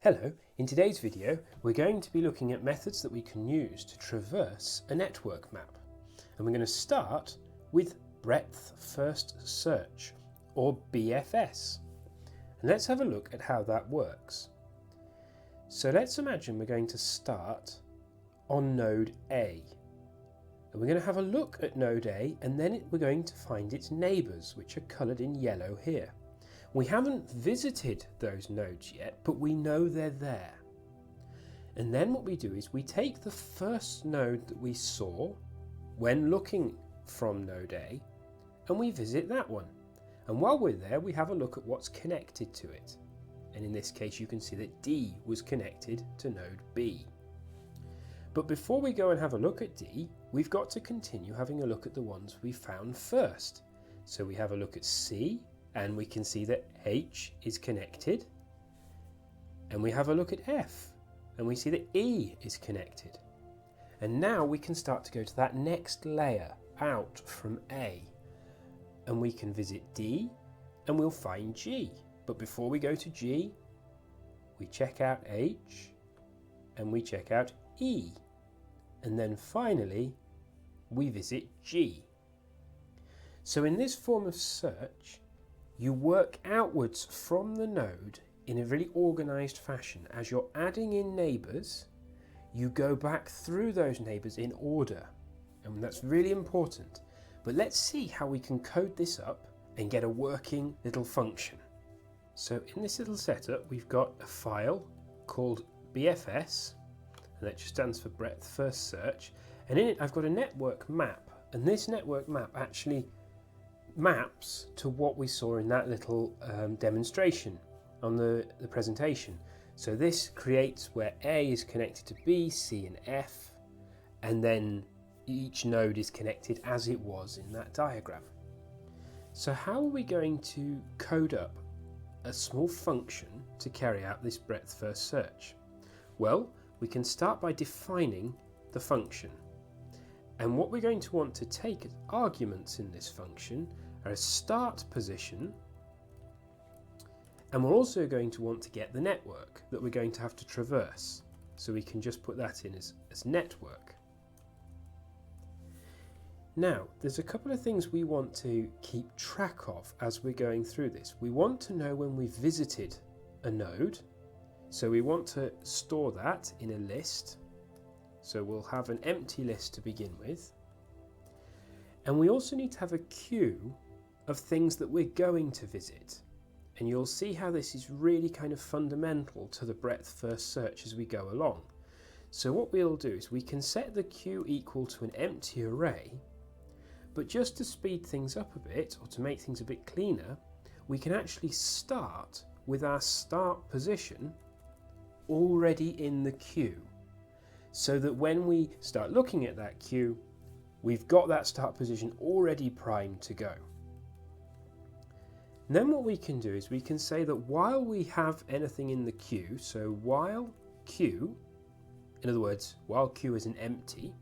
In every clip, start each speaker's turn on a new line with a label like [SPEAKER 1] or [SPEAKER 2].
[SPEAKER 1] Hello, in today's video we're going to be looking at methods that we can use to traverse a network map. And we're going to start with breadth first search, or BFS. And let's have a look at how that works. So let's imagine we're going to start on node A. And we're going to have a look at node A, and then we're going to find its neighbours, which are coloured in yellow here. We haven't visited those nodes yet, but we know they're there. And then what we do is we take the first node that we saw when looking from node A, and we visit that one. And while we're there, we have a look at what's connected to it. And in this case, you can see that D was connected to node B. But before we go and have a look at D, we've got to continue having a look at the ones we found first. So we have a look at C, and we can see that H is connected. And we have a look at F, and we see that E is connected. And now we can start to go to that next layer out from A. And we can visit D, and we'll find G. But before we go to G, we check out H, and we check out E. And then finally, we visit G. So in this form of search, you work outwards from the node in a really organised fashion. As you're adding in neighbours, you go back through those neighbours in order. And that's really important. But let's see how we can code this up and get a working little function. So in this little setup, we've got a file called BFS, and that just stands for breadth first search. And in it, I've got a network map. And this network map actually maps to what we saw in that little demonstration on the presentation. So this creates where A is connected to B, C and F, and then each node is connected as it was in that diagram. So how are we going to code up a small function to carry out this breadth first search? Well, we can start by defining the function. And what we're going to want to take as arguments in this function are a start position, and we're also going to want to get the network that we're going to have to traverse. So we can just put that in as network. Now, there's a couple of things we want to keep track of as we're going through this. We want to know when we've visited a node, so we want to store that in a list. So we'll have an empty list to begin with. And we also need to have a queue of things that we're going to visit. And you'll see how this is really kind of fundamental to the breadth first search as we go along. So what we'll do is we can set the queue equal to an empty array, but just to speed things up a bit, or to make things a bit cleaner, we can actually start with our start position already in the queue, so that when we start looking at that queue, we've got that start position already primed to go. And then what we can do is we can say that while we have anything in the queue, so while queue, in other words, while queue is an empty,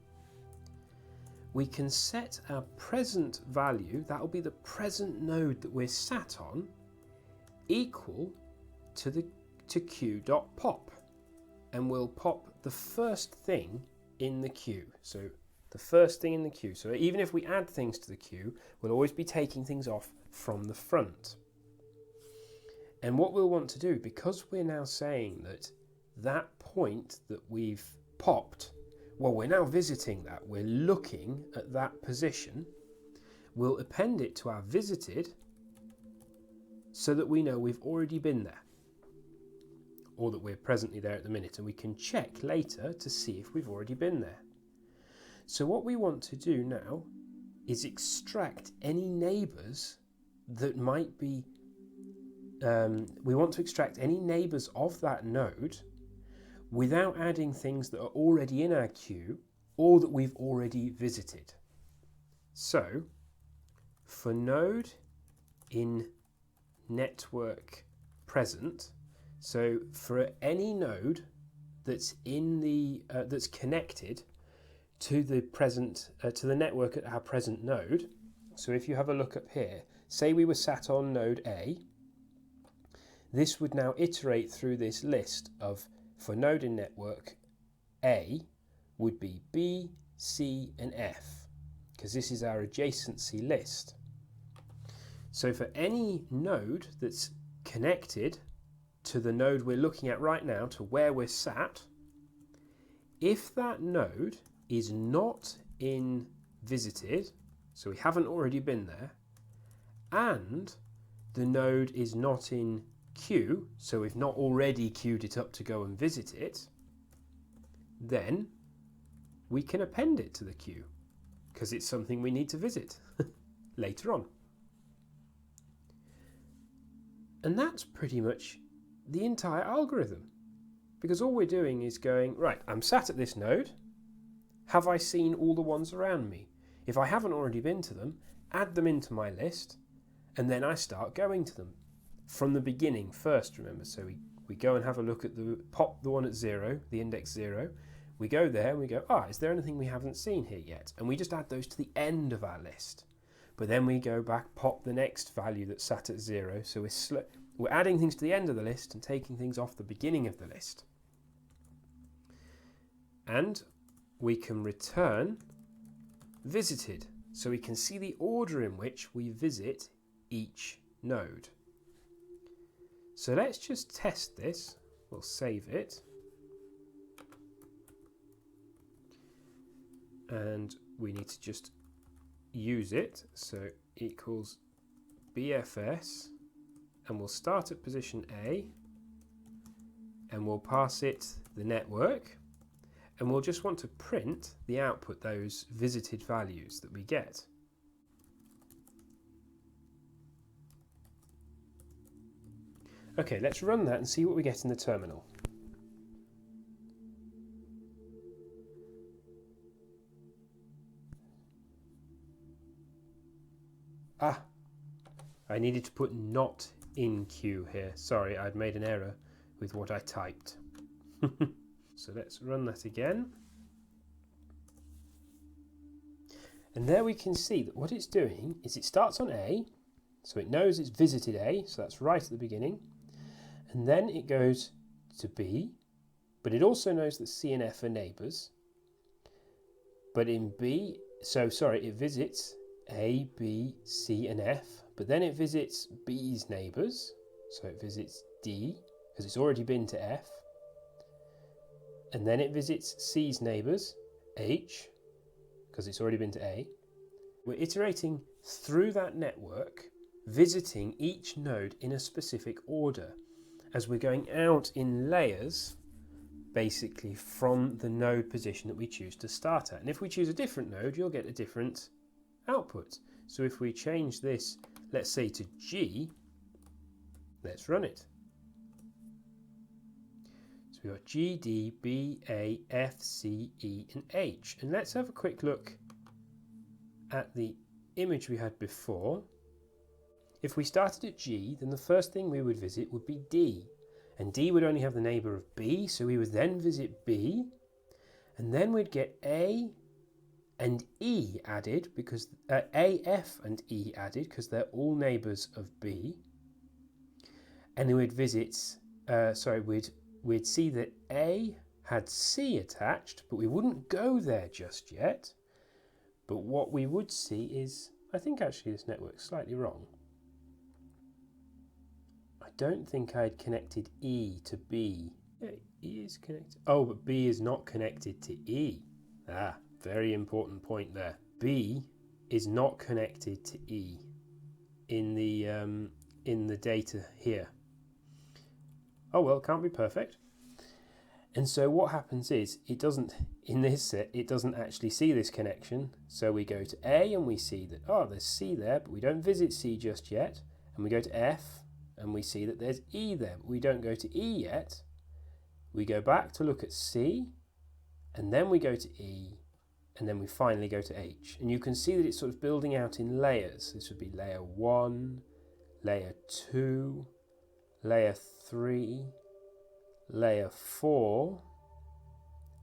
[SPEAKER 1] we can set our present value, that will be the present node that we're sat on, equal to queue.pop. And we'll pop the first thing in the queue. So the first thing in the queue. So even if we add things to the queue, we'll always be taking things off from the front. And what we'll want to do, because we're now saying that that point that we've popped, well, we're now visiting that, we're looking at that position, we'll append it to our visited so that we know we've already been there, or that we're presently there at the minute, and we can check later to see if we've already been there. So what we want to do now is extract any neighbours that might be, we want to extract any neighbours of that node without adding things that are already in our queue or that we've already visited. So for node in network present, so for any node that's in the that's connected to the present to the network at our present node. So if you have a look up here, say we were sat on node A, this would now iterate through this list of, for node in network, A would be B, C and F, because this is our adjacency list. So for any node that's connected to the node we're looking at right now, to where we're sat, if that node is not in visited, so we haven't already been there, and the node is not in queue, so we've not already queued it up to go and visit it, then we can append it to the queue because it's something we need to visit later on. And that's pretty much the entire algorithm, because all we're doing is going, right, I'm sat at this node, have I seen all the ones around me? If I haven't already been to them, add them into my list, and then I start going to them from the beginning first, remember. So we go and have a look at pop the one at 0, the index 0, we go there and we go, is there anything we haven't seen here yet? And we just add those to the end of our list. But then we go back, pop the next value that's sat at 0, so we're adding things to the end of the list and taking things off the beginning of the list. And we can return visited, so we can see the order in which we visit each node. So let's just test this. We'll save it. And we need to just use it. So equals BFS, and we'll start at position A, and we'll pass it the network, and we'll just want to print the output, those visited values that we get. Okay, let's run that and see what we get in the terminal. I needed to put not in queue here. Sorry, I'd made an error with what I typed. So let's run that again. And there we can see that what it's doing is it starts on A, so it knows it's visited A, so that's right at the beginning. And then it goes to B, but it also knows that C and F are neighbours. But in B, it visits A, B, C and F, but then it visits B's neighbours, so it visits D, because it's already been to F. And then it visits C's neighbours, H, because it's already been to A. We're iterating through that network, visiting each node in a specific order, as we're going out in layers, basically from the node position that we choose to start at. And if we choose a different node, you'll get a different output. So if we change this, let's say to G, let's run it. So we've got G, D, B, A, F, C, E and H. And let's have a quick look at the image we had before. If we started at G, then the first thing we would visit would be D. And D would only have the neighbour of B, so we would then visit B. And then we'd get A and E added, because A, F and E added, because they're all neighbours of B. And then we'd visit, we'd see that A had C attached, but we wouldn't go there just yet. But what we would see is, I think actually this network's slightly wrong. I don't think I'd connected E to B. Yeah, E is connected. Oh, but B is not connected to E. Very important point there. B is not connected to E in the data here. Oh well, it can't be perfect. And so what happens is, it doesn't, in this set, it doesn't actually see this connection. So we go to A and we see that, there's C there, but we don't visit C just yet. And we go to F and we see that there's E there, but we don't go to E yet. We go back to look at C, and then we go to E, and then we finally go to H. And you can see that it's sort of building out in layers. This would be layer 1, layer 2, layer 3, layer 4,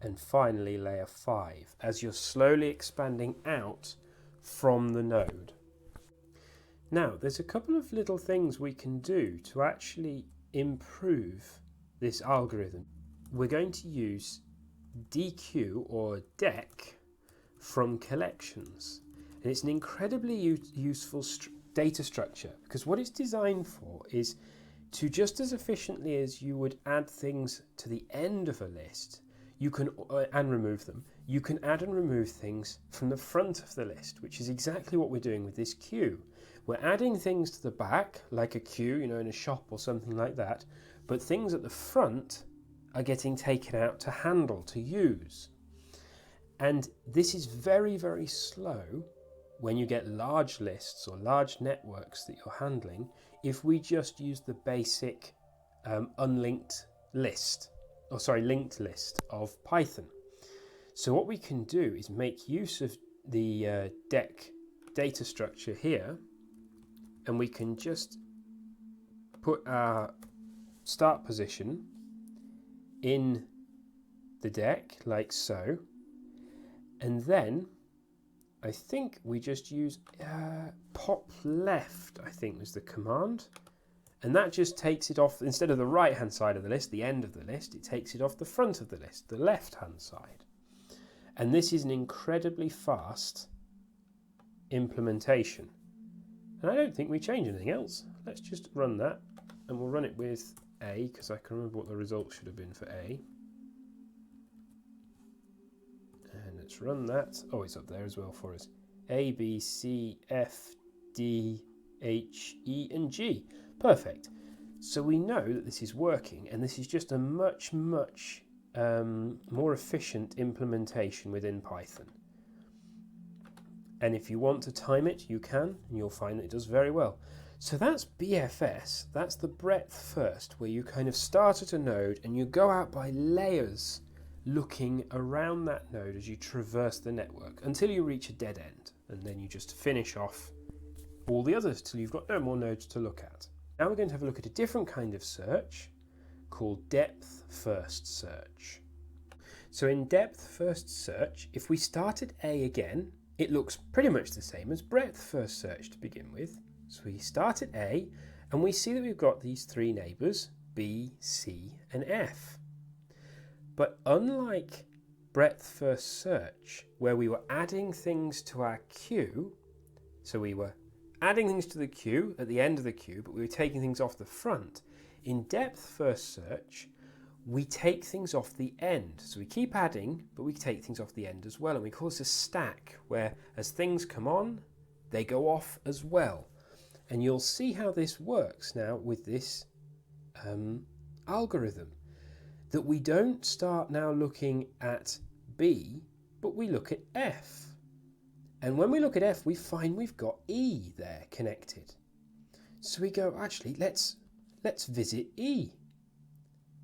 [SPEAKER 1] and finally layer 5, as you're slowly expanding out from the node. Now, there's a couple of little things we can do to actually improve this algorithm, we're going to use deque or deque from collections. And it's an incredibly useful data structure, because what it's designed for is to, just as efficiently as you would add things to the end of a list, you can and remove them, you can add and remove things from the front of the list, which is exactly what we're doing with this queue. We're adding things to the back, like a queue, you know, in a shop or something like that, but things at the front are getting taken out to handle, to use. And this is very, very slow when you get large lists or large networks that you're handling, if we just use the basic linked list of Python. So what we can do is make use of the deque data structure here, and we can just put our start position in the deque like so, and then I think we just use pop left, I think was the command, and that just takes it off, instead of the right hand side of the list, the end of the list, it takes it off the front of the list, the left hand side. And this is an incredibly fast implementation, and I don't think we change anything else. Let's just run that, and we'll run it with A, because I can remember what the result should have been for A. And let's run that. Oh, it's up there as well for us. A, B, C, F, D, H, E, and G. Perfect. So we know that this is working, and this is just a much, much more efficient implementation within Python. And if you want to time it, you can, and you'll find that it does very well. So that's BFS. That's the breadth first, where you kind of start at a node and you go out by layers, looking around that node as you traverse the network until you reach a dead end, and then you just finish off all the others till you've got no more nodes to look at. Now we're going to have a look at a different kind of search called depth first search. So in depth first search, if we start at A again, it looks pretty much the same as breadth first search to begin with. So we start at A, and we see that we've got these three neighbours, B, C, and F. But unlike breadth first search, where we were adding things to our queue, so we were adding things to the queue at the end of the queue, but we were taking things off the front, in depth first search, we take things off the end. So we keep adding, but we take things off the end as well. And we call this a stack, where as things come on, they go off as well. And you'll see how this works now with this algorithm. That we don't start now looking at B, but we look at F. And when we look at F, we find we've got E there connected. So we go, actually, let's visit E.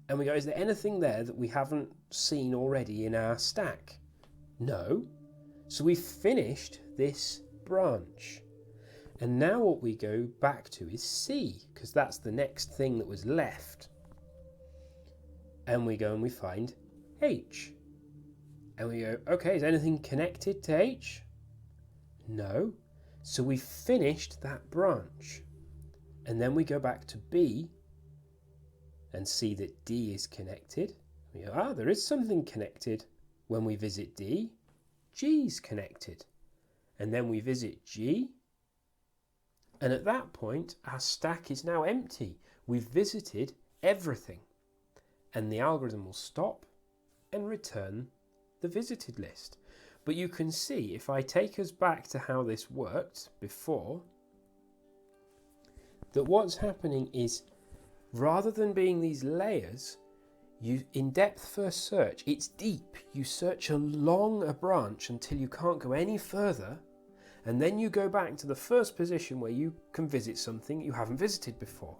[SPEAKER 1] And we go, is there anything there that we haven't seen already in our stack? No. So we've finished this branch. And now what we go back to is C, because that's the next thing that was left. And we go and we find H. And we go, okay, is anything connected to H? No. So we've finished that branch. And then we go back to B and see that D is connected. We go, there is something connected. When we visit D, G's connected. And then we visit G. And at that point, our stack is now empty. We've visited everything. And the algorithm will stop and return the visited list. But you can see, if I take us back to how this worked before, that what's happening is, rather than being these layers, in depth first search, it's deep. You search along a branch until you can't go any further, and then you go back to the first position where you can visit something you haven't visited before.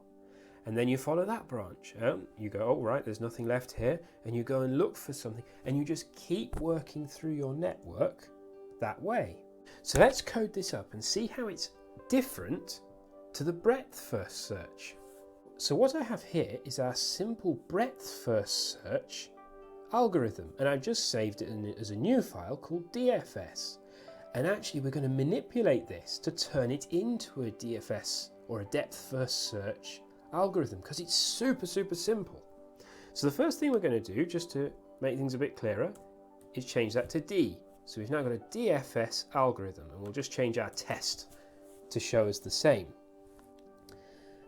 [SPEAKER 1] And then you follow that branch. You go, oh right, there's nothing left here, and you go and look for something, and you just keep working through your network that way. So let's code this up and see how it's different to the breadth first search. So what I have here is our simple breadth first search algorithm, and I've just saved it as a new file called DFS. And actually we're going to manipulate this to turn it into a DFS or a depth first search algorithm because it's super simple. So the first thing we're going to do, just to make things a bit clearer, is change that to D. So we've now got a DFS algorithm, and we'll just change our test to show us the same.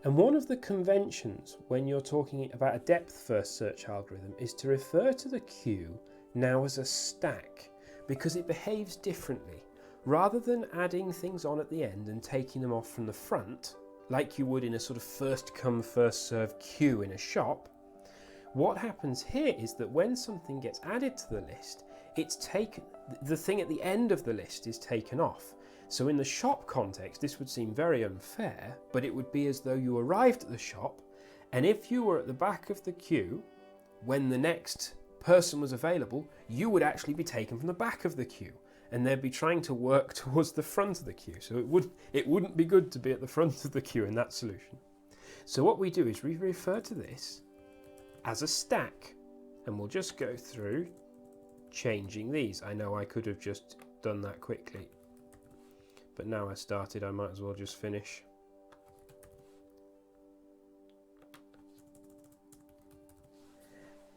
[SPEAKER 1] And one of the conventions when you're talking about a depth-first search algorithm is to refer to the queue now as a stack, because it behaves differently. Rather than adding things on at the end and taking them off from the front, like you would in a sort of first come first served queue in a shop, what happens here is that when something gets added to the list, the thing at the end of the list is taken off. So in the shop context, this would seem very unfair, but it would be as though you arrived at the shop, and if you were at the back of the queue, when the next person was available, you would actually be taken from the back of the queue, and they'd be trying to work towards the front of the queue. So it wouldn't be good to be at the front of the queue in that solution. So what we do is we refer to this as a stack, and we'll just go through changing these. I know I could have just done that quickly, but now I started, I might as well just finish.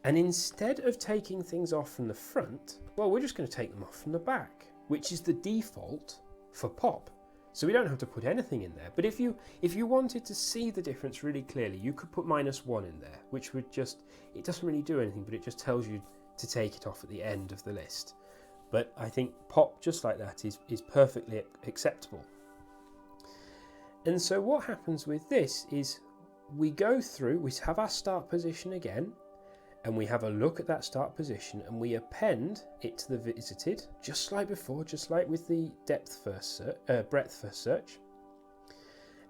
[SPEAKER 1] And instead of taking things off from the front, well, we're just going to take them off from the back, which is the default for pop. So we don't have to put anything in there. But if you wanted to see the difference really clearly, you could put -1 in there, which would just, it doesn't really do anything, but it just tells you to take it off at the end of the list. But I think pop just like that is perfectly acceptable. And so what happens with this is we go through, we have our start position again, and we have a look at that start position, and we append it to the visited, just like before, just like with the breadth first search.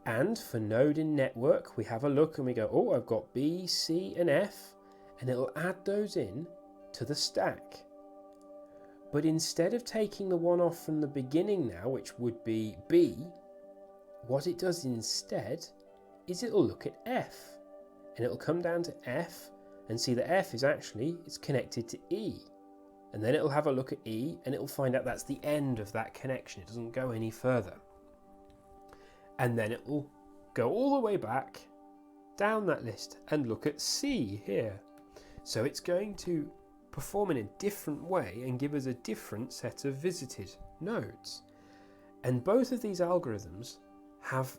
[SPEAKER 1] And for node in network, we have a look and we go, oh, I've got B, C, and F, and it'll add those in to the stack. But instead of taking the one off from the beginning now, which would be B, what it does instead is it'll look at F, and it'll come down to F and see that F is actually, it's connected to E. And then it'll have a look at E, and it'll find out that's the end of that connection. It doesn't go any further. And then it will go all the way back down that list and look at C here. So it's going to perform in a different way and give us a different set of visited nodes. And both of these algorithms have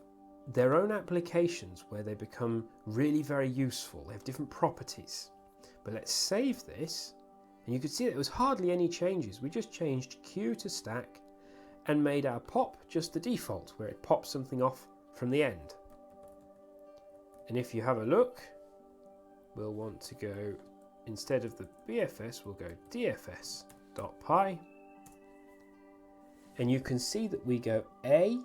[SPEAKER 1] their own applications where they become really very useful. They have different properties. But let's save this, and you can see that there was hardly any changes. We just changed queue to stack and made our pop just the default, where it pops something off from the end. And if you have a look, we'll want to go, instead of the BFS, we'll go dfs.py. And you can see that we go A,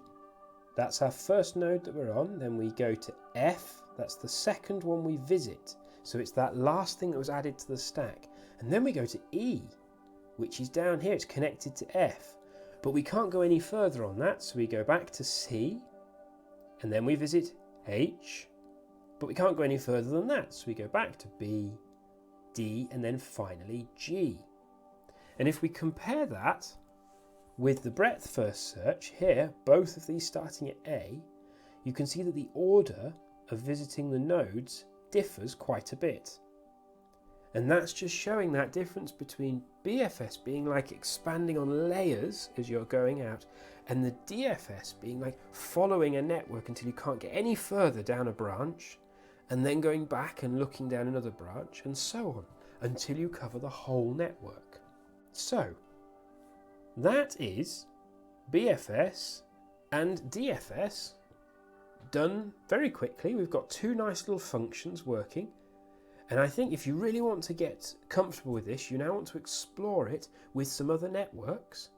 [SPEAKER 1] that's our first node that we're on, then we go to F, that's the second one we visit, so it's that last thing that was added to the stack, and then we go to E, which is down here, it's connected to F, but we can't go any further on that, so we go back to C, and then we visit H, but we can't go any further than that, so we go back to B, D, and then finally G. And if we compare that with the breadth first search here, both of these starting at A, you can see that the order of visiting the nodes differs quite a bit. And that's just showing that difference between BFS being like expanding on layers as you're going out, and the DFS being like following a network until you can't get any further down a branch, and then going back and looking down another branch, and so on, until you cover the whole network. So, that is BFS and DFS done very quickly. We've got two nice little functions working, and I think if you really want to get comfortable with this, you now want to explore it with some other networks.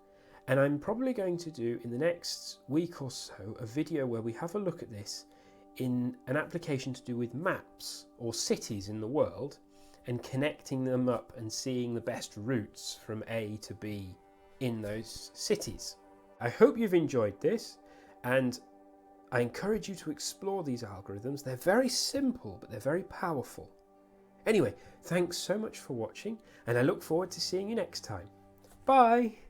[SPEAKER 1] And I'm probably going to do in the next week or so a video where we have a look at this in an application to do with maps or cities in the world, and connecting them up and seeing the best routes from A to B in those cities. I hope you've enjoyed this, and I encourage you to explore these algorithms. They're very simple, but they're very powerful. Anyway, thanks so much for watching, and I look forward to seeing you next time. Bye!